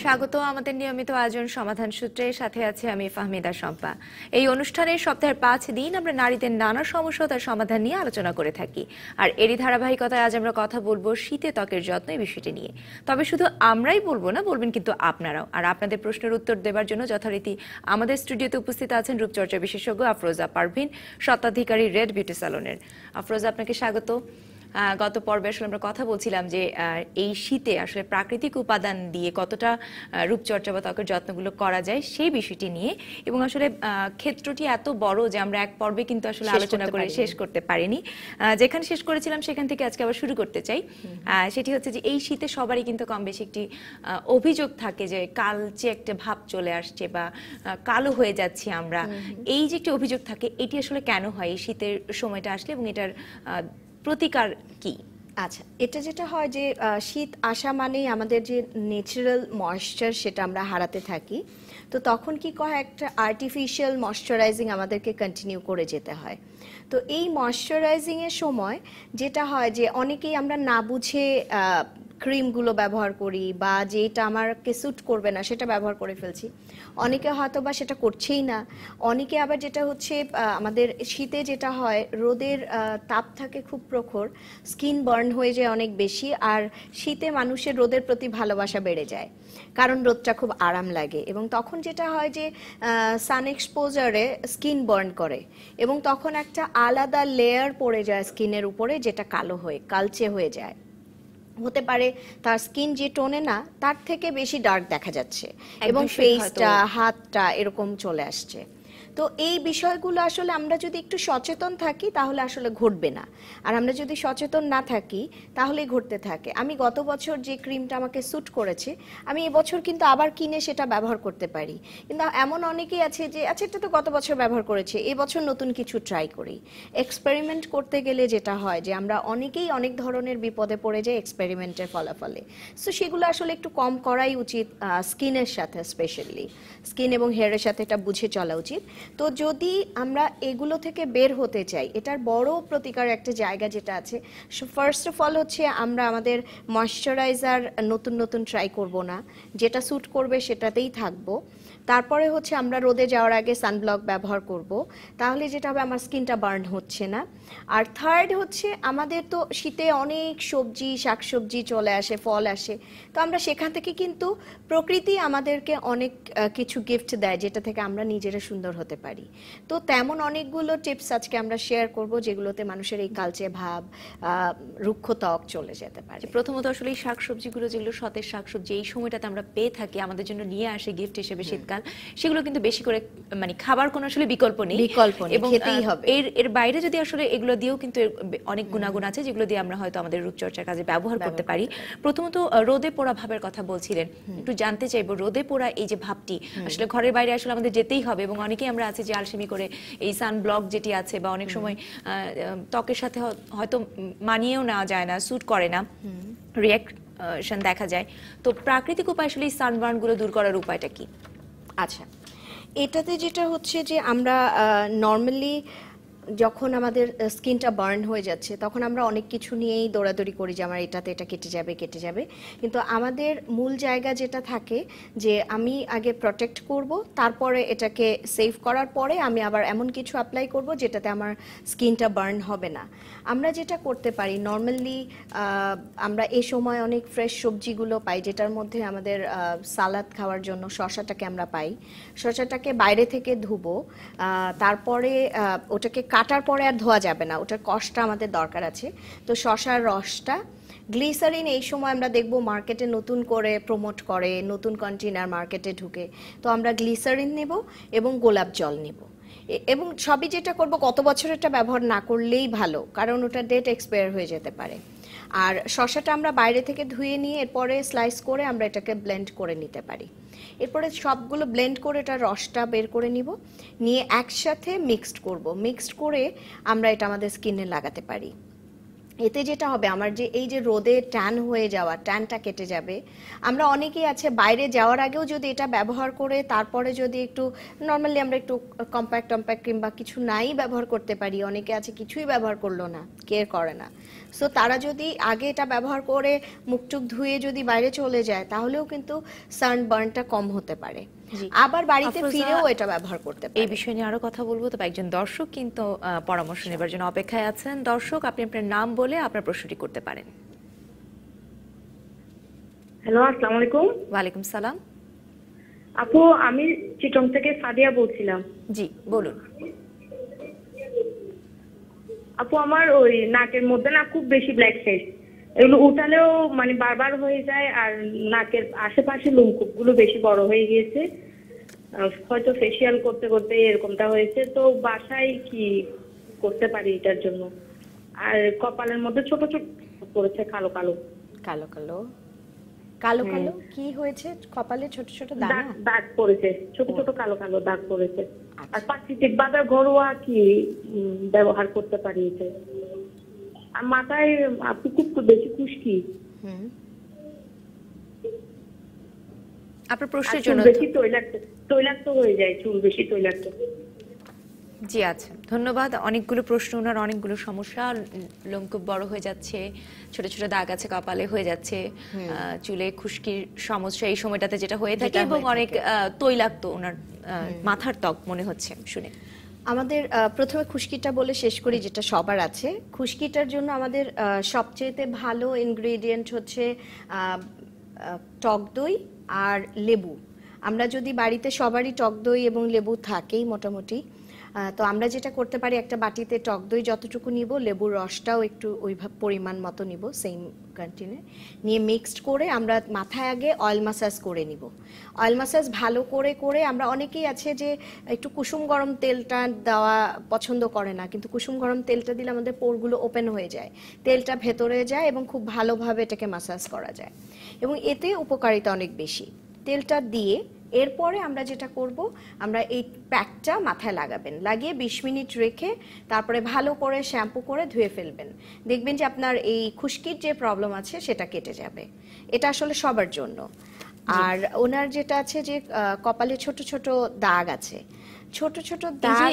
স্বাগত আমাদের নিয়মিত আয়োজন সমাধান সূত্রের সাথে আছে আমি ফাহমিদা শম্পা। এই অনুষ্ঠানে সপ্তাহের 5 দিন আমরা নারীদের নানা সমস্যা তার সমাধান নিয়ে আলোচনা করে থাকি। আর এরই ধারাবাহিকতায় আজ আমরা কথা বলবো শীতে ত্বকের যত্ন এই বিষয়টি নিয়ে। তবে শুধু আমরাই বলবো না, বলবেন কিন্তু আপনারাও। আর আপনাদের প্রশ্নের উত্তর দেওয়ার জন্য যথারীতি আমাদের স্টুডিওতে উপস্থিত আছেন রূপচর্চা বিশেষজ্ঞ আফরোজা পারভিন, স্বত্বাধিকারী রেড বিউটি স্যালনের। আফরোজা, আপনাকে স্বাগত। গত পর্বে আসলে আমরা কথা বলছিলাম যে এই শীতে আসলে প্রাকৃতিক উপাদান দিয়ে কতটা রূপচর্চা বা ত্বকের যত্নগুলো করা যায় সেই বিষয়টি নিয়ে, এবং আসলে ক্ষেত্রটি এত বড় যে আমরা এক পর্বে কিন্তু আসলে আলোচনা করে শেষ করতে পারিনি। যেখানে শেষ করেছিলাম সেখান থেকে আজকে আবার শুরু করতে চাই। সেটি হচ্ছে যে এই শীতে সবারই কিন্তু কম বেশি একটি অভিযোগ থাকে যে কালচে একটা ভাব চলে আসছে বা কালো হয়ে যাচ্ছি আমরা। এই যে একটি অভিযোগ থাকে, এটি আসলে কেন হয় এই শীতের সময়টা আসলে, এবং এটার প্রতিকার কি? আচ্ছা, এটা যেটা হয় যে শীত আসা মানেই আমাদের যে ন্যাচারাল ময়েশ্চার সেটা আমরা হারাতে থাকি। তো তখন কি হয়, একটা আর্টিফিশিয়াল ময়েশ্চারাইজিং আমাদেরকে কন্টিনিউ করে যেতে হয়। তো এই ময়েশ্চারাইজিংয়ের সময় যেটা হয় যে অনেকেই আমরা না বুঝে ক্রিমগুলো ব্যবহার করি, বা যেটা আমাকে স্যুট করবে না সেটা ব্যবহার করে ফেলছি। অনেকে হয়তো বা সেটা করছেই না। অনেকে আবার যেটা হচ্ছে, আমাদের শীতে যেটা হয়, রোদের তাপ থাকে খুব প্রখর, স্কিন বার্ন হয়ে যায় অনেক বেশি। আর শীতে মানুষের রোদের প্রতি ভালোবাসা বেড়ে যায়, কারণ রোদটা খুব আরাম লাগে। এবং তখন যেটা হয় যে সান এক্সপোজারে স্কিন বার্ন করে, এবং তখন একটা আলাদা লেয়ার পড়ে যায় স্কিনের উপরে, যেটা কালো হয়ে কালচে হয়ে যায়। হতে পারে তার স্কিন যে টোনে না, তার থেকে বেশি ডার্ক দেখা যাচ্ছে, এবং ফেসটা, হাতটা এরকম চলে আসছে। তো এই বিষয়গুলো আসলে আমরা যদি একটু সচেতন থাকি তাহলে আসলে ঘটবে না। আর আমরা যদি সচেতন না থাকি তাহলেই ঘটতে থাকে। আমি গত বছর যে ক্রিমটা আমাকে স্যুট করেছে, আমি এবছর কিন্তু আবার কিনে সেটা ব্যবহার করতে পারি। কিন্তু এমন অনেকেই আছে যে আচ্ছা, এটা তো গত বছর ব্যবহার করেছে, এবছর নতুন কিছু ট্রাই করি। এক্সপেরিমেন্ট করতে গেলে যেটা হয় যে আমরা অনেকেই অনেক ধরনের বিপদে পড়ে যাই এক্সপেরিমেন্টের ফলাফলে। সো সেগুলো আসলে একটু কম করাই উচিত, স্কিনের সাথে, স্পেশালি স্কিন এবং হেয়ারের সাথে এটা বুঝে চলা উচিত। তো যদি আমরা এগুলো থেকে বের হতে চাই, এটার বড় প্রতিকার একটা জায়গা যেটা আছে, ফার্স্ট অফ অল হচ্ছে আমরা আমাদের ময়শ্চারাইজার নতুন নতুন ট্রাই করব না, যেটা স্যুট করবে সেটাতেই থাকবো। তারপরে হচ্ছে আমরা রোদে যাওয়ার আগে সানব্লক ব্যবহার করব, তাহলে যেটা হবে আমার স্কিনটা বার্ন হচ্ছে না। আর থার্ড হচ্ছে, আমাদের তো শীতে অনেক সবজি শাকসবজি চলে আসে, ফল আসে। তো আমরা সেখান থেকে কিন্তু প্রকৃতি আমাদেরকে অনেক কিছু গিফট দেয়, যেটা থেকে আমরা নিজেরা সুন্দর হতে পারি। তো তেমন অনেকগুলো টিপস আজকে আমরা শেয়ার করব, যেগুলোতে মানুষের এই কালচে ভাব, রুক্ষ ত্বক চলে যেতে পারে। প্রথমত আসলে এই শাকসবজিগুলো, যেগুলো সতেজ শাকসবজি এই সময়টাতে আমরা পেয়ে থাকি, আমাদের জন্য নিয়ে আসে গিফট হিসেবে শীতকাল, সেগুলো কিন্তু বেশি করে মানে খাবার কোনো আসলে বিকল্প নেই, এবং খেতেই হবে। এর বাইরে যদি আসলে এগুলো দিয়েও কিন্তু অনেক গুণাগুণ আছে, যেগুলো দিয়ে আমরা হয়তো আমাদের রূপচর্চার কাজে ব্যবহার করতে পারি। প্রথমত রোদে পোড়া ভাবের কথা বলছিলেন, একটু জানতে চাইবো রোদে পোড়া এই যে ভাবটি, আসলে ঘরের বাইরে আসলে আমাদের যেতেই হবে, এবং অনেকেই আমরা আছে যে আলসেমি করে এই সানব্লক যেটি আছে, বা অনেক সময় ত্বকের সাথে হয়তো মানিয়েও নেওয়া যায় না, স্যুট করে না, রিঅ্যাকশন দেখা যায়। তো প্রাকৃতিক উপায় আসলে এই সানবার্ন গুলো দূর করার উপায়টা কি? আচ্ছা, এটাতে যেটা হচ্ছে যে আমরা নর্মালি যখন আমাদের স্কিনটা বার্ন হয়ে যাচ্ছে, তখন আমরা অনেক কিছু নিয়েই দৌড়াদৌড়ি করি যে আমার এটাতে এটা কেটে যাবে। কিন্তু আমাদের মূল জায়গা যেটা থাকে যে আমি আগে প্রোটেক্ট করব, তারপরে এটাকে সেভ করার পরে আমি আবার এমন কিছু অ্যাপ্লাই করব যেটাতে আমার স্কিনটা বার্ন হবে না। আমরা যেটা করতে পারি, নর্মালি আমরা এই সময় অনেক ফ্রেশ সবজিগুলো পাই, যেটার মধ্যে আমাদের সালাদ খাওয়ার জন্য শসাটাকে আমরা পাই। শসাটাকে বাইরে থেকে ধুবো, তারপরে ওটাকে কাটার পরে আর ধোয়া যাবে না, ওটার কষটা আমাদের দরকার আছে। তো শসার রসটা, গ্লিসারিন এই সময় আমরা দেখব মার্কেটে নতুন করে প্রমোট করে, নতুন কন্টেনার মার্কেটে ঢুকে। তো আমরা গ্লিসারিন নেব এবং গোলাপ জল নেব, এবং সবই যেটা করব গত বছরেরটা ব্যবহার না করলেই ভালো, কারণ ওটা ডেট এক্সপায়ার হয়ে যেতে পারে। আর শসাটা আমরা বাইরে থেকে ধুয়ে নিয়ে এরপরে স্লাইস করে আমরা এটাকে ব্লেন্ড করে নিতে পারি। এরপরে সবগুলো ব্লেন্ড করে এটার রসটা বের করে নিব, নিয়ে একসাথে মিক্সড করব। মিক্সড করে আমরা এটা আমাদের স্কিনে লাগাতে পারি। এতে যেটা হবে আমার যে এই যে রোদে ট্যান হয়ে যাওয়া, ট্যানটা কেটে যাবে। আমরা অনেকেই আছে বাইরে যাওয়ার আগেও যদি এটা ব্যবহার করে তারপরে যদি একটু নর্মালি আমরা একটু কম্প্যাক্ট ক্রিম বা কিছু নাই ব্যবহার করতে পারি, অনেকে আছে কিছুই ব্যবহার করলো না, কেয়ার করে না। সো তারা যদি আগে এটা ব্যবহার করে মুখটুক ধুয়ে যদি বাইরে চলে যায় তাহলেও কিন্তু সানবার্নটা কম হতে পারে। আবার বাড়িতে আফরোজা, ফিরেও এটা ব্যবহার করতে পারে। এই বিষয় নিয়ে আরো কথা বলবো, তবে একজন দর্শক কিন্তু পরামর্শ নেবার জন্য অপেক্ষায় আছেন। দর্শক, আপনি আপনার নাম বলে আপনার প্রশ্নটি করতে পারেন। হ্যালো, আসসালামু আলাইকুম। ওয়ালাইকুম সালাম। আপু, আমি চিটং থেকে সাদিয়া বলছিলাম। জি বলুন। আপু, আমার ওই নাকের মধ্যে না খুব বেশি ব্ল্যাক হেডস, এগুলো উঠালেও মানে বারবার হয়ে যায়, আর নাকের আশেপাশে লোমকূপ গুলো বেশি বড় হয়ে গিয়েছে। হয়তো ফেসিয়াল করতে করতে এরকমটা হয়েছে। তো বাসায় কি করতে পারি এটার জন্য? আর কপালের মধ্যে ছোট ছোট পড়েছে, কালো কালো। কালো কালো কালো কালো কি হয়েছে? কপালে ছোট ছোট দানা, দাগ দাগ পড়েছে, ছোট ছোট কালো কালো দাগ পড়েছে। আর প্রাকৃতিক ভাবে ঘরোয়া কি ব্যবহার করতে পারি এটা? আর মাথায় আপু খুব বেশি খুশকি। আপনার প্রশ্নের চুল জন্য বেশি তৈলাক্ত হয়ে যায়, চুল বেশি তৈলাক্ত। জি আচ্ছা, ধন্যবাদ। অনেকগুলো প্রশ্ন, ওনার অনেকগুলো সমস্যা, লোমকূপ বড় হয়ে যাচ্ছে, ছোট ছোট দাগ আছে কপালে হয়ে যাচ্ছে, চুলে খুশকির সমস্যা এই সময়টাতে যেটা হয়ে থাকে, এবং অনেক তৈলাক্ত ওনার মাথার ত্বক মনে হচ্ছে শুনে। আমাদের প্রথমে খুশকিটা বলে শেষ করি, যেটা সবার আছে। খুশকিটার জন্য আমাদের সবচেয়ে ভালো ইনগ্রেডিয়েন্ট হচ্ছে টক দই আর লেবু। আমরা যদি বাড়িতে সবারই টক দই এবং লেবু থাকেই মোটামুটি, তো আমরা যেটা করতে পারি, একটা বাটিতে টক দই যতটুকু নিব, লেবুর রসটাও একটু ওই পরিমাণ মতো নিব, সেম কন্টিনে নিয়ে মিক্সড করে আমরা মাথায় আগে অয়েল মাসাজ করে নিব। অয়েল মাসাজ ভালো করে করে আমরা অনেকেই আছে যে একটু কুসুম গরম তেলটা দেওয়া পছন্দ করে না, কিন্তু কুসুম গরম তেলটা দিলে আমাদের পোরগুলো ওপেন হয়ে যায়, তেলটা ভেতরে যায় এবং খুব ভালোভাবে এটাকে মাসাজ করা যায়, এবং এতে উপকারিতা অনেক বেশি। তেলটা দিয়ে এরপরে আমরা যেটা করব, আমরা এই প্যাকটা মাথায় লাগাবেন, লাগিয়ে 20 মিনিট রেখে তারপরে ভালো করে শ্যাম্পু করে ধুয়ে ফেলবেন। দেখবেন যে আপনার এই খুশকির যে প্রবলেম আছে সেটা কেটে যাবে। এটা আসলে সবার জন্য। আর ওনার যেটা আছে যে কপালে ছোট ছোট দাগ আছে, ছোট ছোট দাগ,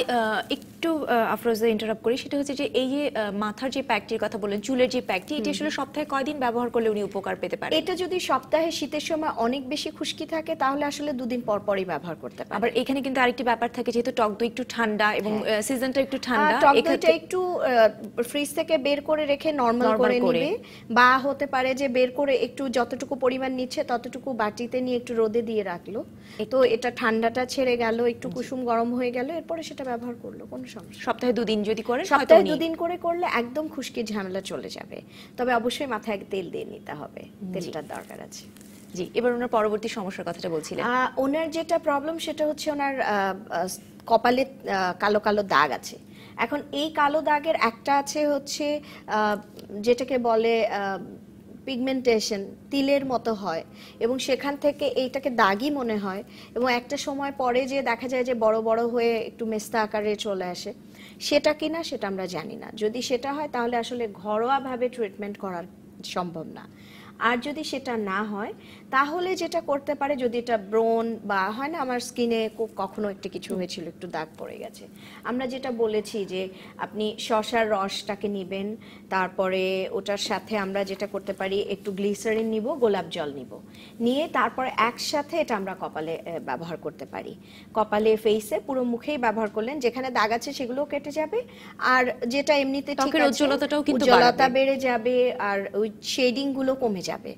একটু আফরোজা ইন্টারাপ্ট করি, সেটা হচ্ছে যে এই যে মাথার যে প্যাকটির কথা বললেন, চুলের যে প্যাকটি, এটি আসলে সপ্তাহে কয়দিন ব্যবহার করলে উনি উপকার পেতে পারেন? এটা যদি সপ্তাহে শীতের সময় অনেক বেশি খুশকি থাকে তাহলে আসলে 2 দিন পর পরই ব্যবহার করতে পারেন। আবার এখানে কিন্তু আরেকটি ব্যাপার থাকে, যেহেতু টক দই একটু ঠান্ডা এবং সিজনটা একটু ঠান্ডা, টক দইটা একটু ফ্রিজ থেকে বের করে রেখে নরমাল করে নেবে, বা হতে পারে যে বের করে একটু যতটুকু পরিমাণ নিচ্ছে ততটুকু বাটিতে নিয়ে একটু রোদে দিয়ে রাখলো, তো এটা ঠান্ডাটা ছেড়ে গেল, একটু কুসুম গরম হয়ে গেল, এরপরে সেটা ব্যবহার করলো, কোনো সমস্যা। সপ্তাহে 2 দিন যদি করেন, সপ্তাহে 2 দিন করে করলে একদম খুশকির ঝামেলা চলে যাবে। তবে অবশ্যই মাথায় তেল দিয়ে নিতে হবে, তেলটার দরকার আছে। জি, এবার ওনার পরবর্তী সমস্যার কথাটা বলছিলেন। ওনার যেটা প্রবলেম সেটা হচ্ছে ওনার কপালে কালো কালো দাগ আছে। এখন এই কালো দাগের একটা আছে হচ্ছে যেটাকে বলে পিগমেন্টেশন, তিলের মতো হয়, এবং সেখান থেকে এইটাকে দাগই মনে হয়, এবং একটা সময় পরে যে দেখা যায় যে বড় বড় হয়ে একটু মেস্তা আকারে চলে আসে। সেটা কিনা সেটা আমরা জানি না। যদি সেটা হয় তাহলে আসলে ঘরোয়াভাবে ট্রিটমেন্ট করা সম্ভব না। আর যদি সেটা না হয় তাহলে যেটা করতে পারে, যদি এটা ব্রণ বা হয় না আমার স্কিনে কখনো একটা কিছু হয়েছিল, একটু দাগ পড়ে গেছে, আমরা যেটা বলেছি যে আপনি শসার রসটাকে নেবেন, তারপরে ওটার সাথে আমরা যেটা করতে পারি একটু গ্লিসারিন নিব, গোলাপ জল নিব, নিয়ে তারপরে একসাথে এটা আমরা কপালে ব্যবহার করতে পারি। কপালে, ফেসে, পুরো মুখেই ব্যবহার করলেন, যেখানে দাগ আছে সেগুলোও কেটে যাবে, আর যেটা এমনিতে ঠিক আছে উজ্জ্বলতাটাও কিন্তু উজ্জ্বলতা বেড়ে যাবে, আর ওই শেডিং গুলো কমে যাবে,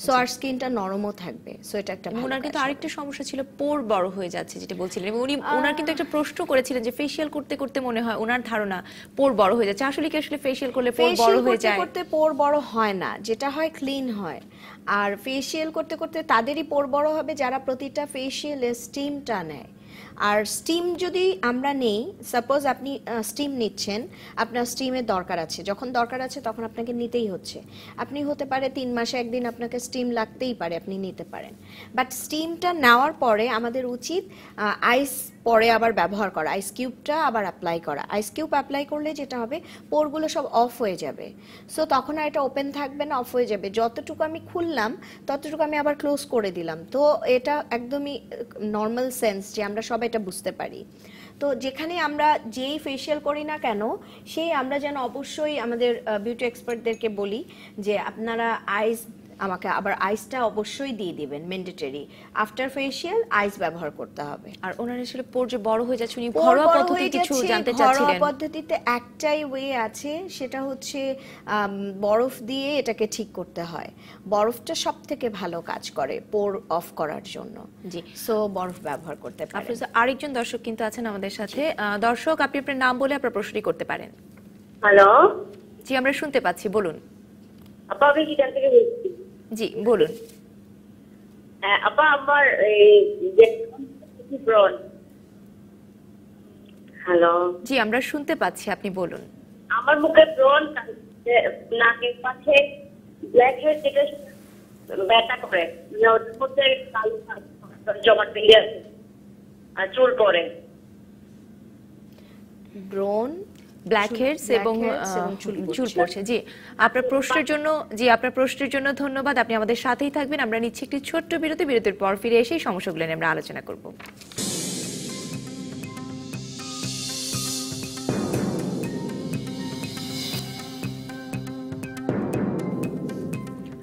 সো আর স্কিনটা নরমও থাকবে। সো এটা একটা ভালো। ওনার কিন্তু আরেকটা সমস্যা ছিল, পোর বড় হয়ে যাচ্ছে যেটা বলছিলেন, এবং উনি ওনার কিন্তু একটা প্রশ্ন করেছিলেন যে ফেশিয়াল করতে করতে মনে হয় ওনার ধারণা পোর বড় হয়ে যাচ্ছে। আসলে কি আসলে ফেশিয়াল করলে পোর বড় হয়ে যায়? করতে পোর বড় হয় না, যেটা হয় ক্লিন হয়। আর ফেশিয়াল করতে করতে তাদেরই পোর বড় হবে যারা প্রতিটা ফেশিয়ালে স্টিমটা নেয়। আর স্টিম যদি আমরা নেই, সাপোজ আপনি স্টিম নিচ্ছেন, আপনার স্টিমের দরকার আছে, যখন দরকার আছে তখন আপনাকে নিতেই হচ্ছে। আপনি হতে পারে 3 মাসে একদিন আপনাকে স্টিম লাগতেই পারে, আপনি নিতে পারেন। বাট স্টিমটা নেওয়ার পরে আমাদের উচিত আইস পরে আবার ব্যবহার করা, আইস কিউবটা আবার অ্যাপ্লাই করা। আইস কিউব অ্যাপ্লাই করলে যেটা হবে, পোরগুলো সব অফ হয়ে যাবে। সো তখন আর এটা ওপেন থাকবে না, অফ হয়ে যাবে। যতটুকু আমি খুললাম ততটুকু আমি আবার ক্লোজ করে দিলাম। তো এটা একদমই নর্মাল সেন্স যে আমরা সবাই এটা বুঝতে পারি। তো যেখানে আমরা যেই ফেশিয়াল করি না কেন, সেই আমরা যেন অবশ্যই আমাদের বিউটি এক্সপার্টদেরকে বলি যে আপনারা আমাকে আবার আইসটা অবশ্যই দিয়ে দিবেন, ম্যান্ডেটরি। আফটার ফেশিয়াল আইস ব্যবহার করতে হবে। আর ওনার আসলে পোর যে বড় হয়ে যাচ্ছে, উনি পোর ঘরোয়া বড় পদ্ধতি হয়ে কিছু যাচ্ছে, জানতে ঘরোয়া চাচ্ছিলেন। পদ্ধতিতে একটাই ওয়ে আছে, সেটা হচ্ছে বরফ দিয়ে এটাকে ঠিক করতে হয়। বরফটা সব থেকে ভালো কাজ করে পোর অফ করার জন্য। জি, সো বরফ ব্যবহার করতে পারেন। আফরোজা, আরেকজন দর্শক কিন্তু আছেন আমাদের সাথে। দর্শক, আপনি আপনার নাম বলে আপনার প্রশ্নটি করতে পারেন। হ্যালো জি, আমরা শুনতে পাচ্ছি, বলুন। আপা, আমি কিটার থেকে বলছি। জি, বলুন। আপা, আমার এই যে ব্রণ। হ্যালো, জি, আমরা শুনতে পাচ্ছি, আপনি বলুন। আমার মুখে ব্রণ, নাকের পাশে ব্ল্যাক হেড যেটা ব্যথা করে, ওর মধ্যে কালো জমা দিয়ে আছে আর চুল পড়ে। ব্রণ, ব্ল্যাক হেডস এবং চুল পড়ছে। জি, আপনার প্রশ্নের জন্য ধন্যবাদ। আপনি আমাদের সাথেই থাকবেন। আমরা নিচ্ছি একটি ছোট্ট বিরতি। বিরতির পর ফিরে এসে এই সমস্যাগুলো নিয়ে আমরা আলোচনা করব।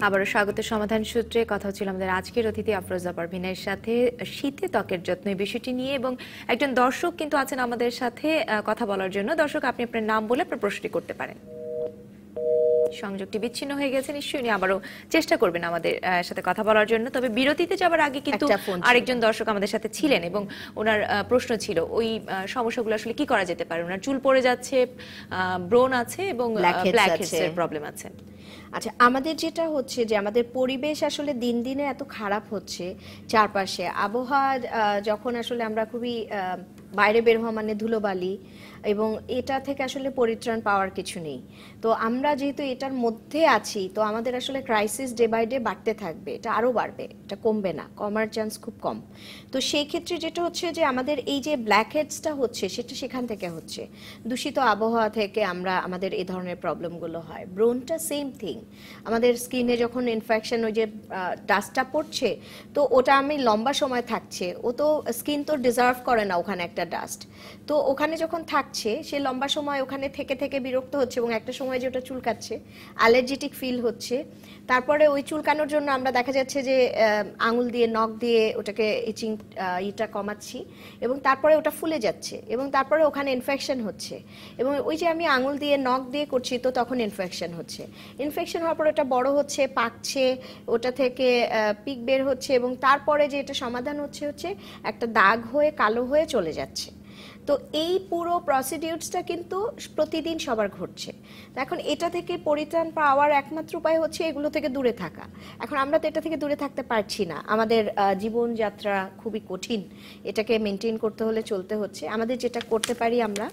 আবারও স্বাগত সমাধান সূত্রে। কথা হচ্ছিল আমাদের আজকের অতিথি আফরোজা পারভিনের সাথে শীতে ত্বকের যত্ন এই বিষয়টি নিয়ে, এবং একজন দর্শক কিন্তু আছেন আমাদের সাথে কথা বলার জন্য। দর্শক, আপনি আপনার নাম বলে আপনার প্রশ্নটি করতে পারেন। সংযোগটি বিচ্ছিন্ন হয়ে গেছে, নিশ্চয়ই উনি আবারও চেষ্টা করবেন আমাদের সাথে কথা বলার জন্য। তবে বিরতিতে যাবার আগে কিন্তু আরেকজন দর্শক আমাদের সাথে ছিলেন এবং ওনার প্রশ্ন ছিল ওই সমস্যাগুলো আসলে কি করা যেতে পারে। ওনার চুল পড়ে যাচ্ছে, ব্রণ আছে এবং ব্ল্যাক হেডস এর প্রবলেম আছে। আচ্ছা, আমাদের যেটা হচ্ছে যে আমাদের পরিবেশ আসলে দিন দিনে এত খারাপ হচ্ছে, চারপাশে আবহাওয়া যখন আসলে আমরা খুবই বাইরে বের হওয়া মানে ধুলোবালি, এবং এটা থেকে আসলে পরিত্রাণ পাওয়ার কিছু নেই। তো আমরা যেহেতু এটার মধ্যে আছি, তো আমাদের আসলে ক্রাইসিস ডে বাই ডে বাড়তে থাকবে, এটা আরও বাড়বে, এটা কমবে না, কমার চান্স খুব কম। তো সেই ক্ষেত্রে যেটা হচ্ছে যে আমাদের এই যে ব্ল্যাক হেডসটা হচ্ছে, সেটা সেখান থেকে হচ্ছে, দূষিত আবহাওয়া থেকে আমাদের এই ধরনের প্রবলেমগুলো হয়। ব্রণটা সেম থিং, আমাদের স্কিনে যখন ইনফেকশন, ওই যে ডাস্টটা পড়ছে, তো ওটা আমি লম্বা সময় থাকছে, ও তো স্কিন তো ডিজার্ভ করে না ওখানে একটা ডাস্ট, তো ওখানে যখন থাকছে সে লম্বা সময় ওখানে থেকে থেকে বিরক্ত হচ্ছে, এবং একটা সময় যে ওটা চুলকাচ্ছে, অ্যালার্জেটিক ফিল হচ্ছে। তারপরে ওই চুলকানোর জন্য আমরা দেখা যাচ্ছে যে আঙুল দিয়ে, নখ দিয়ে ওটাকে ইচিং ইটা কমাচ্ছি, এবং তারপরে ওটা ফুলে যাচ্ছে, এবং তারপরে ওখানে ইনফেকশন হচ্ছে, এবং ওই যে আমি আঙুল দিয়ে, নখ দিয়ে করছি, তো তখন ইনফেকশন হচ্ছে। ইনফেকশন হওয়ার পর ওটা বড় হচ্ছে, পাকছে, ওটা থেকে পিক বের হচ্ছে, এবং তারপরে যে এটা সমাধান হচ্ছে একটা দাগ হয়ে কালো হয়ে চলে যাচ্ছে। তো এই পুরো প্রসিডিউরসটা কিন্তু প্রতিদিন সবার ঘটছে। এখন এটা থেকে পরিত্রাণ পাওয়ার একমাত্র উপায় হচ্ছে এগুলো থেকে দূরে থাকা। এখন আমরা তো এটা থেকে দূরে থাকতে পারছি না, আমাদের জীবনযাত্রা খুবই কঠিন, এটাকে মেনটেন করতে হলে চলতে হচ্ছে। আমাদের যেটা করতে পারি, আমরা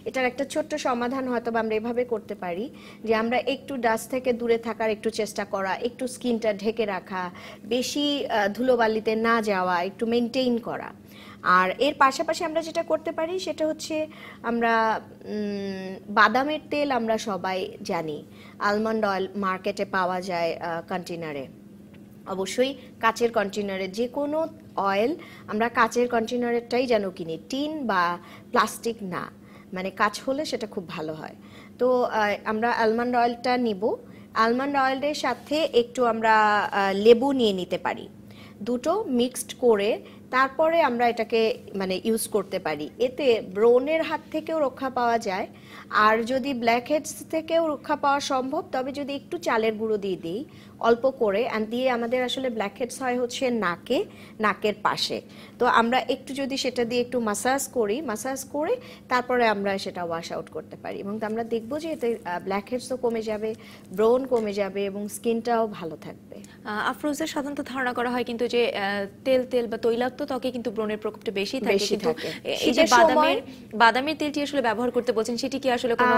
এটার একটা ছোট্ট সমাধান হয়তো আমরা এভাবে করতে পারি যে আমরা একটু ডাস্ট থেকে দূরে থাকার একটু চেষ্টা করা, একটু স্কিনটা ঢেকে রাখা, বেশি ধুলোবালিতে না যাওয়া, একটু মেনটেইন করা। আর এর পাশাপাশি আমরা যেটা করতে পারি সেটা হচ্ছে আমরা বাদামের তেল, আমরা সবাই জানি আলমন্ড অয়েল মার্কেটে পাওয়া যায় কন্টেনারে, অবশ্যই কাচের কন্টেনারে। যে কোনো অয়েল আমরা কাচের কন্টেনারেরটাই যেন কিনি, টিন বা প্লাস্টিক না, মানে কাচ হলে সেটা খুব ভালো হয়। তো আমরা আলমন্ড অয়েলটা নিব, আলমন্ড অয়েলের সাথে একটু আমরা লেবু নিয়ে নিতে পারি, দুটো মিক্সড করে তারপরে আমরা এটাকে মানে ইউজ করতে পারি। এতে ব্রণের হাত থেকেও রক্ষা পাওয়া যায়, আর যদি ব্ল্যাক হেডস থেকেও রক্ষা পাওয়া সম্ভব, তবে যদি একটু চালের গুঁড়ো দিয়ে দিই অল্প করে, দিয়ে আমাদের আসলে ব্ল্যাক হেডস হয় হচ্ছে নাকের পাশে। তো আমরা একটু যদি সেটা দিয়ে একটু মাসাজ করে তারপরে আমরা সেটা ওয়াশ আউট করতে পারি, এবং আমরা দেখবো যে এতে ব্ল্যাক হেডসও কমে যাবে, ব্রণ কমে যাবে, এবং স্কিনটাও ভালো থাকবে। আফরোজা, সাধারণত ধারণা করা হয় কিন্তু যে তেল বা তৈলাক্ত ত্বকে কিন্তু ব্রণের প্রকোপটা বেশি থাকে, বেশি কিন্তু থাকে। এই যে শীতের সময়- বাদামের তেলটি আসলে ব্যবহার করতে বলছেন, সেটি কি আসলে কোনো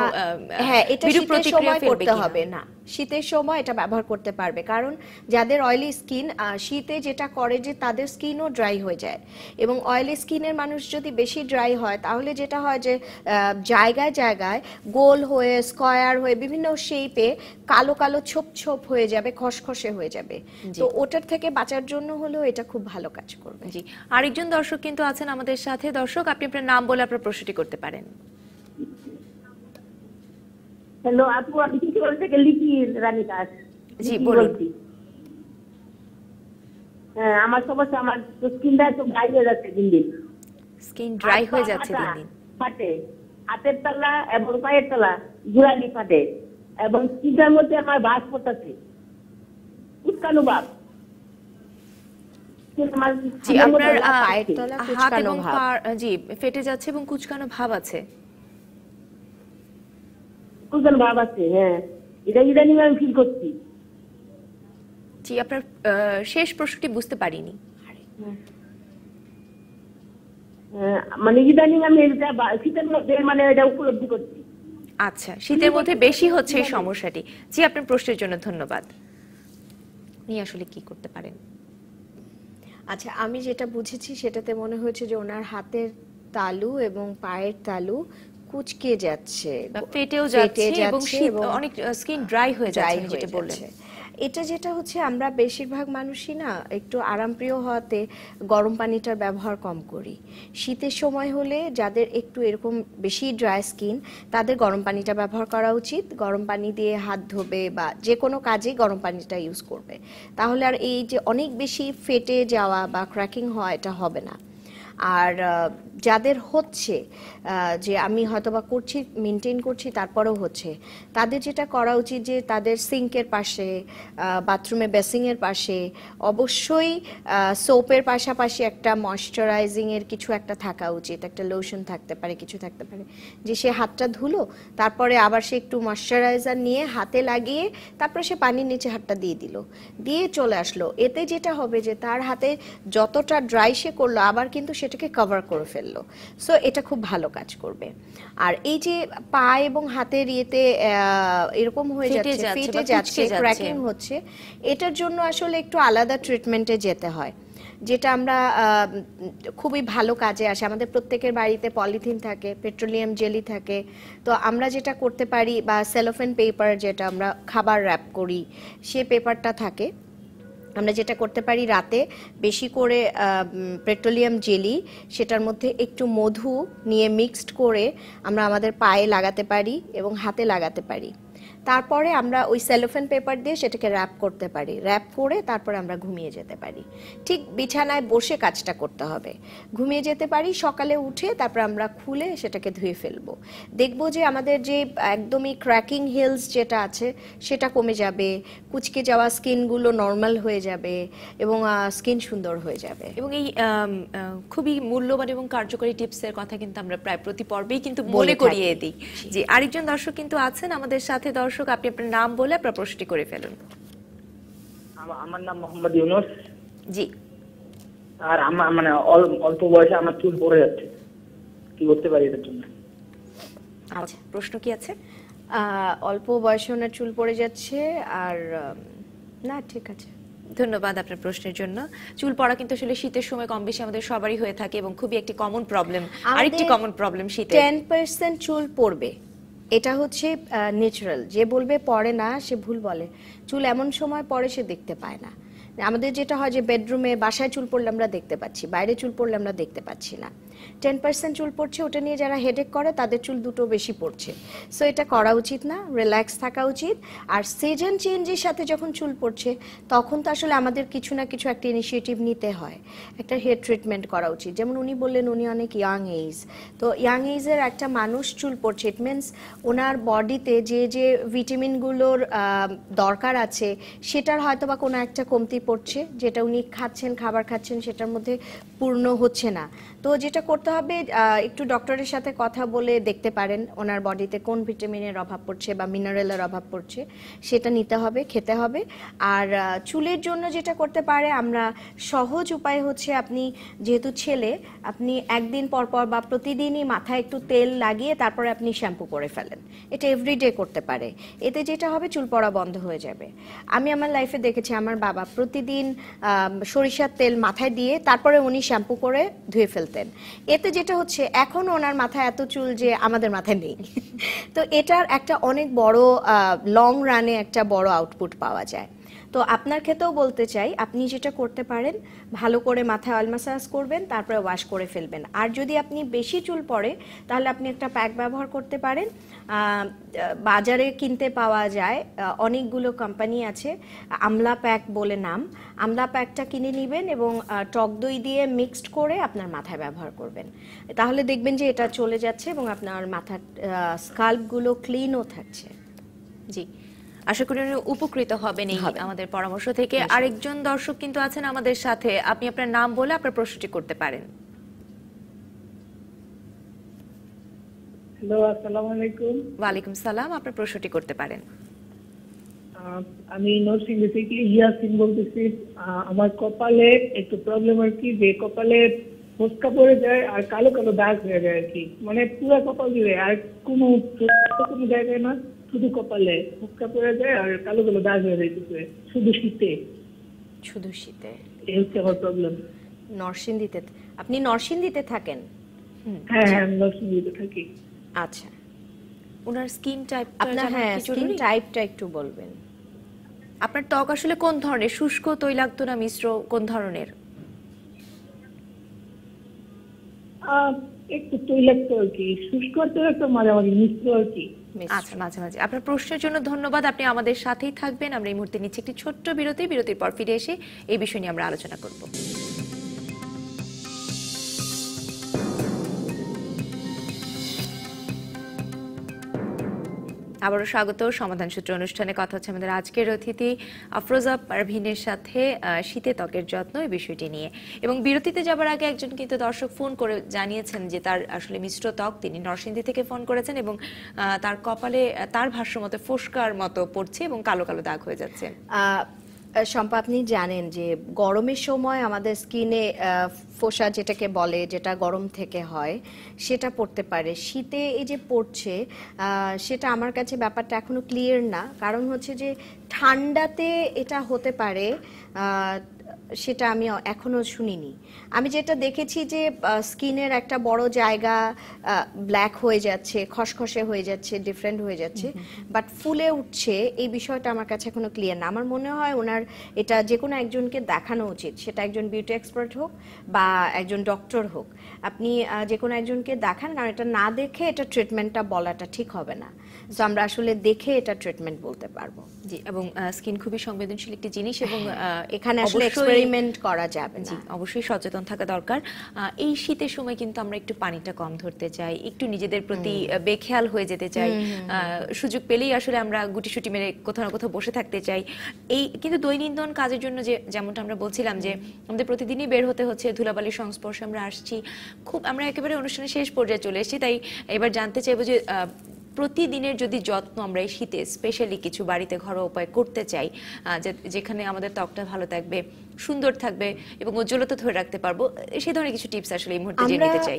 হ্যাঁ, এটা বিরূপ শীতের প্রতিক্রিয়া সময় ফেলবে করতে কিনা? হবে না, শীতের সময় এটা ব্যবহার করতে পারবে, কারণ যাদের অয়েলি স্কিন, শীতে যেটা করে যে তাদের স্কিনও ড্রাই হয়ে যায়, এবং অয়েলি স্কিনের মানুষ যদি বেশি ড্রাই হয় তাহলে যেটা হয় যে জায়গায় জায়গায় গোল হয়ে, স্কয়ার হয়ে, বিভিন্ন শেপে কালো কালো ছোপ ছোপ হয়ে যাবে, খসখসে হয়ে যাবে। তো ওটার থেকে বাঁচার জন্য হলেও এটা খুব ভালো কাজ করবে। জি, আরেকজন দর্শক কিন্তু আছেন আমাদের সাথে। দর্শক, আপনি আপনার নাম বলে আপনার প্রশ্নটি করতে পারেন। হ্যালো আপু, আমি কিশোর থেকে লিপি রানী দাস। জি, লিপি বলুন। বলছি। হ্যাঁ, আমার সমস্যা, আমার স্কিনটা একটু ড্রাই হয়ে যাচ্ছে দিন দিন। স্কিন ড্রাই হাত পা হয়ে যাচ্ছে ফাটা, দিন দিন। ফাটে, হাতের তলা এবং পায়ের তলা জোড়ালি ফাটে, এবং স্কিনটার মধ্যে আমার ভাঁজ পড়তেছে, কুচকানো ভাব। জি, আপনার পায়ের তলা হাত কুঁচকানো এবং ভাব। পা জি ফেটে যাচ্ছে এবং কুচকানো ভাব আছে। কুচকানো ভাব আছে, হ্যাঁ, এটা ইদানিং আমি ফিল করছি। জি, আপনার শেষ প্রশ্নটি বুঝতে পারিনি। মানে ইদানিং আমি এটা শীতের মধ্যে মানে এটা উপলব্ধি করছি। আচ্ছা, শীতের মধ্যে বেশি হচ্ছে এই সমস্যাটি। জি, আপনার প্রশ্নের জন্য ধন্যবাদ। উনি আসলে কি করতে পারেন? আচ্ছা, আমি যেটা বুঝেছি সেটাতে মনে হয়েছে যে ওনার হাতের তালু এবং পায়ের তালু কুঁচকে যাচ্ছে, বা ফেটেও যাচ্ছে এবং যাচ্ছে শীত, এবং অনেক স্কিন ড্রাই হয়ে ড্রাই যাচ্ছে, যেটা হয়ে বললেন। যাচ্ছে। এটা যেটা হচ্ছে, আমরা বেশিরভাগ মানুষই না একটু আরামপ্রিয় হওয়াতে গরম পানিটার ব্যবহার কম করি। শীতের সময় হলে যাদের একটু এরকম বেশি ড্রাই স্কিন, তাদের গরম পানিটা ব্যবহার করা উচিত। গরম পানি দিয়ে হাত ধোবে বা যে কোনো কাজে গরম পানিটা ইউজ করবে, তাহলে আর এই যে অনেক বেশি ফেটে যাওয়া বা ক্র্যাকিং হওয়া, এটা হবে না। আর যাদের হচ্ছে যে আমি হয়তোবা করছি, মেনটেন করছি, তারপরেও হচ্ছে, তাদের যেটা করা উচিত যে তাদের সিঙ্কের পাশে, বাথরুমে বেসিংয়ের পাশে অবশ্যই সোপের পাশাপাশি একটা ময়শ্চারাইজিংয়ের কিছু একটা থাকা উচিত, একটা লোশন থাকতে পারে, কিছু থাকতে পারে, যে সে হাতটা ধুলো, তারপরে আবার সে একটু ময়শ্চারাইজার নিয়ে হাতে লাগিয়ে তারপরে সে পানির নিচে হাতটা দিয়ে দিল, দিয়ে চলে আসলো। এতে যেটা হবে যে তার হাতে যতটা ড্রাই সে করলো আবার কিন্তু সেটাকে কভার করে ফেললো। সো এটা খুব ভালো কাজ করবে। আর এই যে পা এবং হাতের ইয়েতে এরকম হয়ে ফেটে যাচ্ছে, যাচ্ছে ফেটে বা যাচ্ছে, কুঁচকে যাচ্ছে। ক্র্যাকিং হচ্ছে, এটার জন্য আসলে একটু আলাদা ট্রিটমেন্টে যেতে হয়, যেটা আমরা খুবই ভালো কাজে আসে। আমাদের প্রত্যেকের বাড়িতে পলিথিন থাকে, পেট্রোলিয়াম জেলি থাকে। তো আমরা যেটা করতে পারি, বা সেলোফেন পেপার, যেটা আমরা খাবার র্যাপ করি, সে পেপারটা থাকে, আমরা যেটা করতে পারি, রাতে বেশি করে পেট্রোলিয়াম জেলি, সেটার মধ্যে একটু মধু নিয়ে মিক্সড করে আমরা আমাদের পায়ে লাগাতে পারি এবং হাতে লাগাতে পারি। তারপরে আমরা ওই সেলোফেন পেপার দিয়ে সেটাকে র্যাপ করতে পারি, র্যাপ করে তারপরে আমরা ঘুমিয়ে যেতে পারি। ঠিক বিছানায় বসে কাজটা করতে হবে, ঘুমিয়ে যেতে পারি, সকালে উঠে তারপর আমরা খুলে সেটাকে ধুয়ে ফেলবো। দেখবো যে আমাদের যে একদমই ক্র্যাকিং হিলস যেটা আছে সেটা কমে যাবে, কুচকে যাওয়া স্কিনগুলো নর্মাল হয়ে যাবে এবং স্কিন সুন্দর হয়ে যাবে। এবং এই খুবই মূল্যবান এবং কার্যকরী টিপসের কথা কিন্তু আমরা প্রায় প্রতি পর্বেই কিন্তু বলে মনে থাকি। করিয়ে দিই। জি, আরেকজন দর্শক কিন্তু আছেন আমাদের সাথে। দর্শক, আপনি আপনার নাম বলে আপনার প্রশ্নটি করে ফেলুন। আমার নাম মোহাম্মদ ইউনুস। জি, আর আমার মানে অল্প বয়সে আমার চুল পড়ে যাচ্ছে, কি করতে পারি এটার জন্য? আচ্ছা, প্রশ্ন কি আছে? অল্প বয়সে ওনার চুল পড়ে যাচ্ছে, আর না, ঠিক আছে। ধন্যবাদ আপনার প্রশ্নের জন্য। চুল পড়া কিন্তু আসলে শীতের সময় কম বেশি আমাদের সবারই হয়ে থাকে এবং খুবই একটি কমন প্রবলেম। আরেকটি কমন প্রবলেম শীতে 10% চুল পড়বে, এটা হচ্ছে ন্যাচারাল। যে বলবে পড়ে না, সে ভুল বলে। চুল এমন সময় পড়ে সে দেখতে পায় না। আমাদের যেটা হয় যে বেডরুমে, বাসায় চুল পড়লে আমরা দেখতে পাচ্ছি, বাইরে চুল পড়লে আমরা দেখতে পাচ্ছি না। 10% চুল পড়ছে, ওটা নিয়ে যারা হেডেক করে তাদের চুল দুটো বেশি পড়ছে। সো এটা করা উচিত না, রিল্যাক্স থাকা উচিত। আর সিজন চেঞ্জের সাথে যখন চুল পড়ছে, তখন তো আসলে আমাদের কিছু না কিছু একটা ইনিশিয়েটিভ নিতে হয়, একটা হেয়ার ট্রিটমেন্ট করা উচিত। যেমন উনি বললেন উনি অনেক ইয়াং এজ, তো ইয়াং এজের একটা মানুষ চুল পড়ছে, ইট মিনস ওনার বডিতে যে যে ভিটামিনগুলোর দরকার আছে সেটার হয়তো বা কোনো একটা কমতি পড়ছে, যেটা উনি খাচ্ছেন, খাবার খাচ্ছেন, সেটার মধ্যে পূর্ণ হচ্ছে না। তো যেটা করতে হবে, একটু ডক্টরের সাথে কথা বলে দেখতে পারেন ওনার বডিতে কোন ভিটামিনের অভাব পড়ছে বা মিনারেলের অভাব পড়ছে, সেটা নিতে হবে, খেতে হবে। আর চুলের জন্য যেটা করতে পারে, আমরা সহজ উপায় হচ্ছে, আপনি যেহেতু ছেলে, আপনি একদিন পর পর বা প্রতিদিনই মাথায় একটু তেল লাগিয়ে তারপরে আপনি শ্যাম্পু করে ফেলেন। এটা এভরিডে করতে পারে। এতে যেটা হবে, চুল পড়া বন্ধ হয়ে যাবে। আমি আমার লাইফে দেখেছি আমার বাবা প্রতিদিন সরিষার তেল মাথায় দিয়ে তারপরে উনি শ্যাম্পু করে ধুয়ে ফেলতেন। এতে যেটা হচ্ছে, এখন ওনার মাথায় এত চুল যে আমাদের মাথায় নেই। তো এটার একটা অনেক বড় লং রানে একটা বড় আউটপুট পাওয়া যায়। তো আপনার ক্ষেত্রেও বলতে চাই, আপনি যেটা করতে পারেন, ভালো করে মাথায় অয়েল ম্যাসাজ করবেন, তারপরে ওয়াশ করে ফেলবেন। আর যদি আপনি বেশি চুল পড়ে, তাহলে আপনি একটা প্যাক ব্যবহার করতে পারেন। বাজারে কিনতে পাওয়া যায়, অনেকগুলো কোম্পানি আছে, আমলা প্যাক বলে নাম। আমলা প্যাকটা কিনে নেবেন এবং টক দই দিয়ে মিক্সড করে আপনার মাথায় ব্যবহার করবেন। তাহলে দেখবেন যে এটা চলে যাচ্ছে এবং আপনার মাথার স্কাল্পগুলো ক্লিনও থাকছে। জি, আশা করি উনি উপকৃত হবেন এই আমাদের পরামর্শ থেকে। আরেকজন দর্শক কিন্তু আছেন আমাদের সাথে, আপনি আপনার নাম বলে আপনার প্রশ্নটি করতে পারেন। হ্যালো, আসসালামু আলাইকুম। ওয়ালাইকুম সালাম, আপনার প্রশ্নটি করতে পারেন। আমি নরসিংদী থেকে ইয়াসিন বলতেছি। আমার কপালে একটু প্রবলেম আর কি, যে কপালে ফোস্কা পড়ে যায় আর কালো কালো দাগ হয়ে যায় আর কি, মানে পুরো কপাল জুড়ে, আর কোনো জায়গায় না, শুধু কপালে ফোস্কা পড়ে যায় আর কালো কালো দাগ হয়ে যাইতেছে শুধু শীতে। শুধু শীতে? এই হচ্ছে আমার প্রবলেম। নরসিংদীতে? আপনি নরসিংদীতে থাকেন? হ্যাঁ হ্যাঁ, আমি নরসিংদীতে থাকি। আচ্ছা, ওনার স্কিন টাইপ, আপনার স্কিন টাইপটা একটু বলবেন। আপনার ত্বক আসলে কোন ধরনের, শুষ্ক, তৈলাক্ত না মিশ্র, কোন ধরনের? একটু তৈলাক্ত আর কি, শুষ্ক তৈলাক্ত, মাঝামাঝি মিশ্র আর কি। আচ্ছা, মাঝে মাঝে। আপনার প্রশ্নের জন্য ধন্যবাদ, আপনি আমাদের সাথেই থাকবেন। আমরা এই মুহূর্তে নিচ্ছি একটি ছোট্ট বিরতি। বিরতির পর ফিরে এসে এই বিষয় নিয়ে আমরা আলোচনা করব। আবারও স্বাগত সমাধান সূত্র অনুষ্ঠানে। কথা হচ্ছে আমাদের আজকের অতিথি আফরোজা পারভিনের সাথে শীতে ত্বকের যত্ন এই বিষয়টি নিয়ে। এবং বিরতিতে যাবার আগে একজন কিন্তু দর্শক ফোন করে জানিয়েছেন যে তার আসলে মিশ্র ত্বক, তিনি নরসিংদী থেকে ফোন করেছেন এবং তার কপালে তার ভাষ্যমতে ফোস্কার মতো পড়ছে এবং কালো কালো দাগ হয়ে যাচ্ছে। শম্পা, আপনি জানেন যে গরমের সময় আমাদের স্কিনে ফোসা যেটাকে বলে, যেটা গরম থেকে হয়, সেটা পড়তে পারে। শীতে এই যে পড়ছে, সেটা আমার কাছে ব্যাপারটা এখনো ক্লিয়ার না। কারণ হচ্ছে যে ঠান্ডাতে এটা হতে পারে, সেটা আমি এখনো শুনিনি। আমি যেটা দেখেছি যে স্কিনের একটা বড় জায়গা ব্ল্যাক হয়ে যাচ্ছে, খসখসে হয়ে যাচ্ছে, ডিফারেন্ট হয়ে যাচ্ছে, বাট ফুলে উঠছে, এই বিষয়টা আমার কাছে এখনো ক্লিয়ার না। আমার মনে হয় ওনার এটা যে কোনো একজনকে দেখানো উচিত, সেটা একজন বিউটি এক্সপার্ট হোক বা একজন ডক্টর হোক। আপনি যে কোনো একজনকে দেখান, কারণ এটা না দেখে এটা ট্রিটমেন্টটা বলাটা ঠিক হবে না। তো আমরা আসলে দেখে এটা ট্রিটমেন্ট বলতে পারবো। জি, এবং স্কিন খুবই সংবেদনশীল একটি জিনিস এবং এখানে আসলে এক্সপেরিমেন্ট করা যাবে না। অবশ্যই সচেতন থাকা দরকার। এই শীতের সময় কিন্তু আমরা একটু পানিটা কম ধরতে চাই, একটু নিজেদের প্রতি বেখেয়াল হয়ে যেতে চাই। সুযোগ পেলেই আসলে আমরা গুটিসুটি মেরে কোথাও না কোথাও বসে থাকতে চাই। এই কিন্তু দৈনন্দিন কাজের জন্য যে যেমনটা আমরা বলছিলাম যে আমাদের প্রতিদিনই বের হতে হচ্ছে, ধুলাবালির সংস্পর্শে আমরা আসছি, খুব আমরা একেবারে অনুষ্ঠানের শেষ পর্যায়ে চলে এসেছি। তাই এবার জানতে চাইবো যে প্রতিদিনের যদি যত্ন আমরা এই শীতে স্পেশালি কিছু বাড়িতে ঘরোয়া উপায় করতে চাই, যেখানে আমাদের ত্বকটা ভালো থাকবে, সুন্দর থাকবে এবং উজ্জ্বলতা ধরে রাখতে পারবো, সেই ধরনের কিছু টিপস আসলে এই মুহূর্তে জেনে নিতে চাই।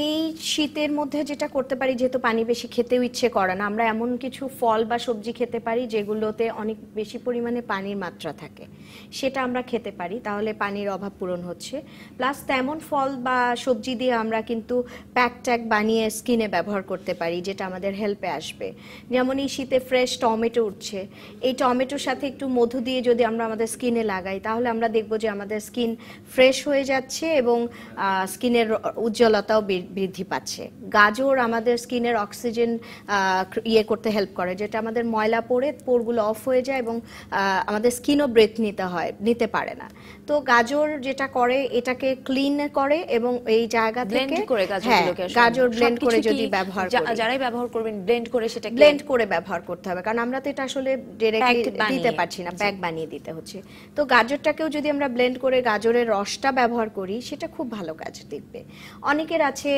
এই শীতের মধ্যে যেটা করতে পারি, যেহেতু পানি বেশি খেতেও ইচ্ছে করে না, আমরা এমন কিছু ফল বা সবজি খেতে পারি যেগুলোতে অনেক বেশি পরিমাণে পানির মাত্রা থাকে, সেটা আমরা খেতে পারি। তাহলে পানির অভাব পূরণ হচ্ছে। প্লাস তেমন ফল বা সবজি দিয়ে আমরা কিন্তু প্যাক ট্যাক বানিয়ে স্কিনে ব্যবহার করতে পারি, যেটা আমাদের হেল্পে আসবে। যেমন এই শীতে ফ্রেশ টমেটো উঠছে, এই টমেটোর সাথে একটু মধু দিয়ে যদি আমরা আমাদের স্কিনে লাগাই, তাহলে আমরা দেখবো যে আমাদের স্কিন ফ্রেশ হয়ে যাচ্ছে এবং স্কিনের উজ্জ্বলতাও বৃদ্ধি পাচ্ছে। গাজর আমাদের স্কিনের অক্সিজেন ইয়ে করতে হেল্প করে, যেটা আমাদের ময়লা পড়ে পোরগুলো অফ হয়ে যায় এবং আমাদের স্কিনও ব্রেথ নিতে পারে না। তো গাজর যেটা করে এটাকে ক্লিন করে এবং এই জায়গা থেকে গাজর ব্লেন্ড করে যদি ব্যবহার করি, যারাই ব্যবহার করবেন ব্লেন্ড করে সেটা ব্লেন্ড করে ব্যবহার করতে হবে, কারণ আমরা তো এটা আসলে ডাইরেক্টলি দিতে পারছি না, প্যাক বানিয়ে দিতে হচ্ছে। তো গাজরটাকেও যদি আমরা ব্লেন্ড করে গাজরের রসটা ব্যবহার করি সেটা খুব ভালো কাজ দিবে। অনেকের আছে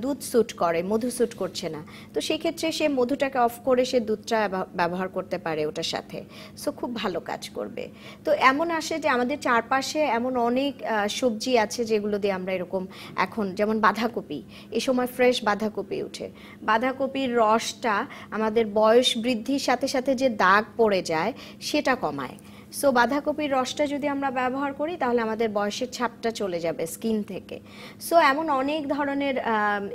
দুধ স্যুট করে, মধু স্যুট করছে না, তো সেই ক্ষেত্রে সে মধুটাকে অফ করে সে দুধটা ব্যবহার করতে পারে ওটার সাথে, সো খুব ভালো কাজ করবে। তো এমন আসে যে আমাদের চারপাশে এমন অনেক সবজি আছে যেগুলো দিয়ে আমরা এরকম, এখন যেমন বাঁধাকপি, এই সময় ফ্রেশ বাঁধাকপি উঠে, বাঁধাকপির রসটা আমাদের বয়স বৃদ্ধির সাথে সাথে যে দাগ পড়ে যায় সেটা কমায়। সো বাঁধাকপির রসটা যদি আমরা ব্যবহার করি তাহলে আমাদের বয়সের ছাপটা চলে যাবে স্কিন থেকে। সো এমন অনেক ধরনের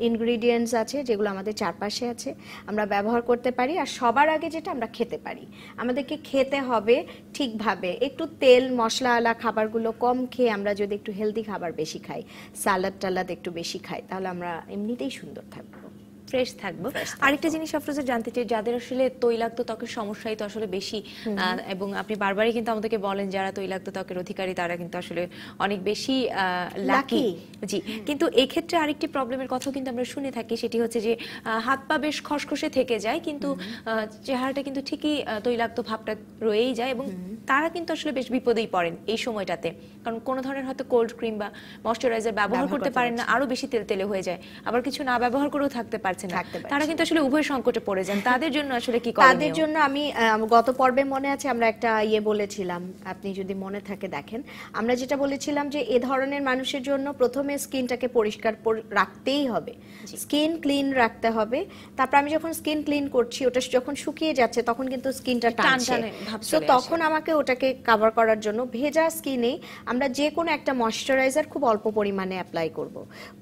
ইনগ্রিডিয়েন্টস আছে যেগুলো আমাদের চারপাশে আছে, আমরা ব্যবহার করতে পারি। আর সবার আগে যেটা আমরা খেতে পারি, আমাদেরকে খেতে হবে ঠিকভাবে, একটু তেল মশলাওয়ালা খাবারগুলো কম খেয়ে আমরা যদি একটু হেলদি খাবার বেশি খাই, সালাদ টালাদ একটু বেশি খাই, তাহলে আমরা এমনিতেই সুন্দর থাকবো, ফ্রেশ থাকবো। আরেকটা জিনিস আফরোজা জানতে চাই, যাদের আসলে তৈলাক্ত ত্বকের সমস্যাই তো আসলে বেশি, এবং আপনি বারবারই কিন্তু আমাদেরকে বলেন যারা তৈলাক্ত ত্বকের অধিকারী তারা কিন্তু আসলে অনেক বেশি লাকি। জি, কিন্তু এই ক্ষেত্রে আরেকটি প্রবলেমের কথা কিন্তু আমরা শুনে থাকি, সেটি হচ্ছে যে হাত পা বেশ খসখসে থেকে যায়, কিন্তু চেহারাটা কিন্তু ঠিকই তৈলাক্ত ভাবটা রয়েই যায়, এবং তারা কিন্তু আসলে বেশ বিপদেই পড়েন এই সময়টাতে, কারণ কোনো ধরনের হয়তো কোল্ড ক্রিম বা ময়শ্চারাইজার ব্যবহার করতে পারেন না, আরো বেশি তেলতেলে হয়ে যায়, আবার কিছু না ব্যবহার করেও থাকতে পারছে না, তারা কিন্তু আসলে উভয় সংকটে পড়ে যান। তাদের জন্য আসলে কি করণীয়? তাদের জন্য আমি গত পর্বে মনে আছে আমরা একটা বলেছিলাম, আপনি যদি মনে থাকে দেখেন, আমরা যেটা বলেছিলাম যে এ ধরনের মানুষের জন্য প্রথমে স্কিনটাকে পরিষ্কার রাখতেই হবে, স্কিন ক্লিন রাখতে হবে। তারপর আমি যখন স্কিন ক্লিন করছি, ওটা যখন শুকিয়ে যাচ্ছে তখন কিন্তু স্কিনটা টানছে, তো তখন আমাকে ওটাকে কভার করার জন্য ভেজা স্কিনে আমরা যে কোনো একটা ময়শ্চারাইজার খুব অল্প পরিমাণে অ্যাপ্লাই করব,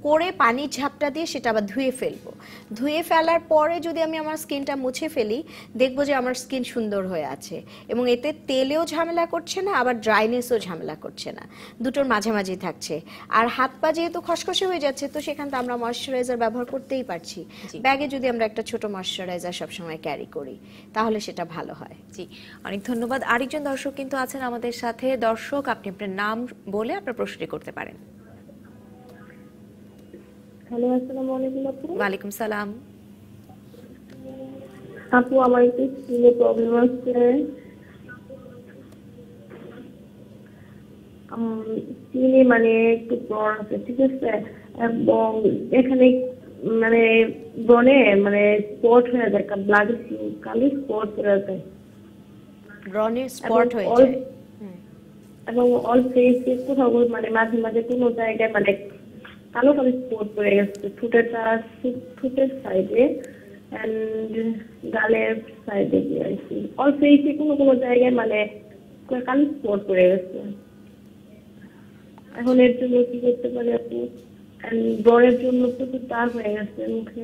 করে পানির ঝাপটা দিয়ে সেটা আবার ধুয়ে ফেলবো। ধুয়ে ফেলার পরে যদি আমি আমার স্কিনটা মুছে ফেলি, দেখবো যে আমার স্কিন সুন্দর হয়ে আছে এবং এতে তেলেও ঝামেলা করছে না, আবার ড্রাইনেসও ঝামেলা করছে না, দুটোর মাঝামাঝি থাকছে। আর হাত পা যেহেতু খসখসে হয়ে যাচ্ছে, তো সেখান থেকে আমরা ময়শ্চারাইজার ব্যবহার করতেই পারছি। ব্যাগে যদি আমরা একটা ছোট ময়শ্চারাইজার সবসময় ক্যারি করি তাহলে সেটা ভালো হয়। জি, অনেক ধন্যবাদ। আরেকজন দর্শক কিন্তু আছেন আমাদের সাথে। দর্শক, আপনি আপনার নাম বলে আপনার প্রশ্নটি করতে পারেন। হ্যালো, আসসালামু আলাইকুম আপু। ওয়ালাইকুম সালাম। আপু, আমার একটু স্কিনে প্রবলেম আছে, স্কিনে মানে একটু ব্রণ আছে, ঠিক আছে, এবং এখানে মানে ব্রণে মানে স্পট হয়ে যায়, ব্লাড কালি স্পট হয়ে যায়, ব্রণের স্পট হয়ে যায়, এবং অল ফেসে কোথাও মানে মাঝে মাঝে কোনো জায়গায় মানে কালো কালো স্পট পড়ে গেছে, ঠোঁটের সাইডে এন্ড গালের সাইডে গিয়েছি, অল ফেসে কোনো কোনো জায়গায় মানে কালো স্পট পড়ে গেছে। এখন এর জন্য কি করতে পারি আপু? ব্রণের জন্য প্রচুর দাগ হয়ে গেছে মুখে।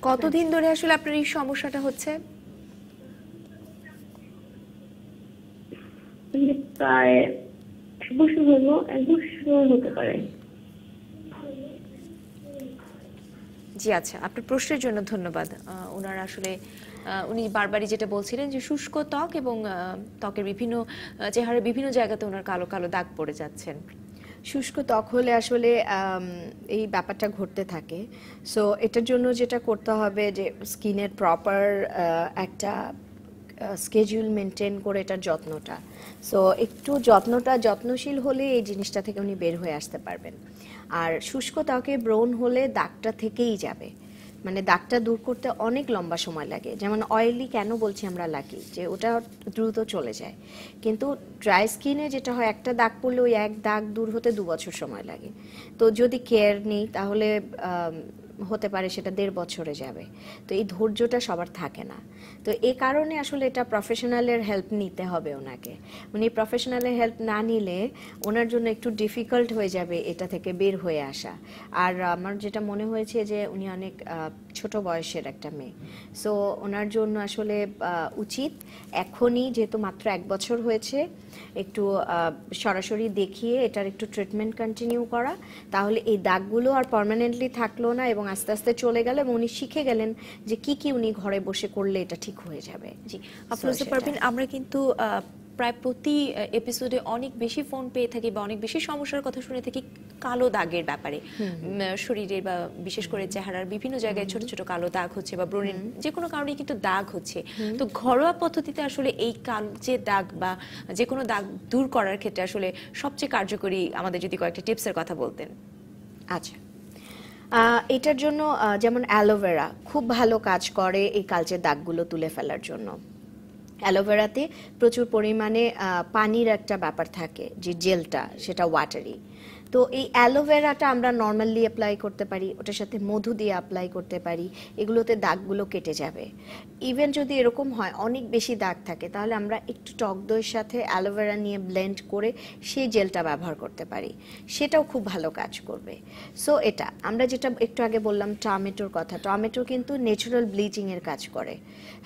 কতদিন ধরে আসলে আপনার এই সমস্যাটা হচ্ছে? প্রায় 1 বছর হলো, 1 বছর হতে পারে। জি, আচ্ছা, আপনার প্রশ্নের জন্য ধন্যবাদ। ওনার আসলে উনি বারবারই যেটা বলছিলেন যে শুষ্ক ত্বক এবং ত্বকের বিভিন্ন চেহারার বিভিন্ন জায়গাতে ওনার কালো কালো দাগ পড়ে যাচ্ছেন। শুষ্ক ত্বক হলে আসলে এই ব্যাপারটা ঘটতে থাকে। সো এটার জন্য যেটা করতে হবে যে স্কিনের প্রপার একটা স্কেডিউল মেনটেন করে এটার যত্নটা, সো একটু যত্নশীল হলে এই জিনিসটা থেকে উনি বের হয়ে আসতে পারবেন। আর শুষ্ক ত্বকে ব্রণ হলে দাগটা থেকেই যাবে, মানে দাগটা দূর করতে অনেক লম্বা সময় লাগে। যেমন অয়েলি কেন বলছি আমরা লাকি, যে ওটা দ্রুত চলে যায়, কিন্তু ড্রাই স্কিনে যেটা হয় একটা দাগ পড়লে ওই এক দাগ দূর হতে 2 বছর সময় লাগে। তো যদি কেয়ার নেই তাহলে হতে পারে সেটা 1.5 বছরে যাবে। তো এই ধৈর্যটা সবার থাকে না। তো এই কারণে আসলে এটা প্রফেশনালের হেল্প নিতে হবে ওনাকে। উনি প্রফেশনালের হেল্প না নিলে ওনার জন্য একটু ডিফিকাল্ট হয়ে যাবে এটা থেকে বের হয়ে আসা। আর আমার যেটা মনে হয়েছে যে উনি অনেক ছোট বয়সের একটা মেয়ে, সো ওনার জন্য আসলে উচিত এখনই, যেহেতু মাত্র 1 বছর হয়েছে, একটু সরাসরি দেখিয়ে এটার একটু ট্রিটমেন্ট কন্টিনিউ করা। তাহলে এই দাগগুলো আর পার্মানেন্টলি থাকলো না এবং আস্তে আস্তে চলে গেল এবং উনি শিখে গেলেন যে কি উনি ঘরে বসে করলে এটা ঠিক হয়ে যাবে। জি, আফরোজা পারভিন, আমরা কিন্তু প্রায় প্রতি এপিসোডে অনেক বেশি ফোন পেয়ে থাকি বা অনেক বেশি সমস্যার কথা শুনে থাকি কালো দাগের ব্যাপারে। শরীরে বা বিশেষ করে চেহারার বিভিন্ন জায়গায় ছোট ছোট কালো দাগ হচ্ছে বা ব্রণের যে কোনো কারণে কিন্তু দাগ হচ্ছে। তো ঘরোয়া পদ্ধতিতে আসলে এই কালো যে দাগ বা যে কোনো দাগ দূর করার ক্ষেত্রে আসলে সবচেয়ে কার্যকরী আমাদের যদি কয়েকটা টিপসের কথা বলতেন। আচ্ছা, এটার জন্য যেমন অ্যালোভেরা খুব ভালো কাজ করে এই কালচে দাগগুলো তুলে ফেলার জন্য। অ্যালোভেরাতে প্রচুর পরিমাণে পানির একটা ব্যাপার থাকে, যে জেলটা সেটা ওয়াটারি। তো এই অ্যালোভেরাটা আমরা নর্মালি অ্যাপ্লাই করতে পারি, ওটার সাথে মধু দিয়ে অ্যাপ্লাই করতে পারি, এগুলোতে দাগগুলো কেটে যাবে। ইভেন যদি এরকম হয় অনেক বেশি দাগ থাকে, তাহলে আমরা একটু টক দইয়ের সাথে অ্যালোভেরা নিয়ে ব্লেন্ড করে সেই জেলটা ব্যবহার করতে পারি, সেটাও খুব ভালো কাজ করবে। সো এটা আমরা যেটা একটু আগে বললাম টমেটোর কথা, টমেটো কিন্তু ন্যাচারাল ব্লিচিংয়ের কাজ করে।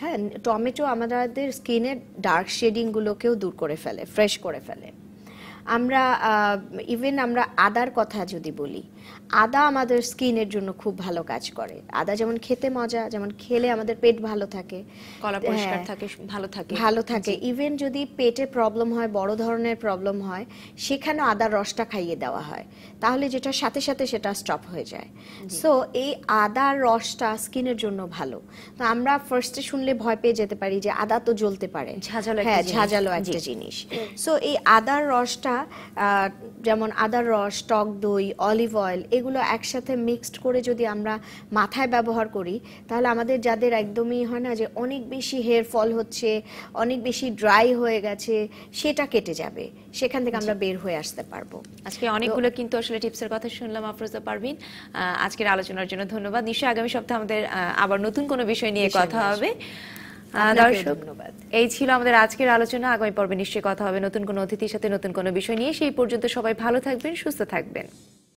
হ্যাঁ, টমেটো আমাদের স্কিনের ডার্ক শেডিংগুলোকেও দূর করে ফেলে, ফ্রেশ করে ফেলে। আমরা ইভেন আমরা আদার কথা যদি বলি, আদা আমাদের স্কিনের জন্য খুব ভালো কাজ করে। আদা যেমন খেতে মজা, যেমন খেলে আমাদের পেট ভালো থাকে, গলা পরিষ্কার থাকে, ভালো থাকে। ইভেন যদি পেটে প্রবলেম হয়, বড় ধরনের প্রবলেম হয়, সেখানে আদার রসটা খাইয়ে দেওয়া হয়, তাহলে যেটা সাথে সাথে সেটা স্টপ হয়ে যায়। সো এই আদার রসটা স্কিনের জন্য ভালো। তো আমরা ফার্স্টে শুনলে ভয় পেয়ে যেতে পারি যে আদা তো জ্বলতে পারে, হ্যাঁ ঝাঁঝালো একটা জিনিস। সো এই আদার রসটা যেমন আদার রস, টক দই, অলিভ অয়েল, এগুলো একসাথে মিক্সড করে যদি আমরা মাথায় ব্যবহার করি, তাহলে আমাদের যাদের একদমই হয় না যে অনেক বেশি হেয়ার ফল হচ্ছে, অনেক বেশি ড্রাই হয়ে গেছে, সেটা কেটে যাবে, সেখান থেকে আমরা বের হয়ে আসতে পারবো। আজকে অনেকগুলো কিন্তু আসলে টিপসের কথা শুনলাম আফরোজা পারভিন। আজকের আলোচনার জন্য ধন্যবাদ। নিশ্চয়ই আগামী সপ্তাহে আমাদের আবার নতুন কোনো বিষয় নিয়ে কথা হবে। দর্শক, এই ছিল আমাদের আজকের আলোচনা। আগামী পর্বে নিশ্চয়ই কথা হবে নতুন কোনো অতিথির সাথে, নতুন কোনো বিষয় নিয়ে। সেই পর্যন্ত সবাই ভালো থাকবেন, সুস্থ থাকবেন।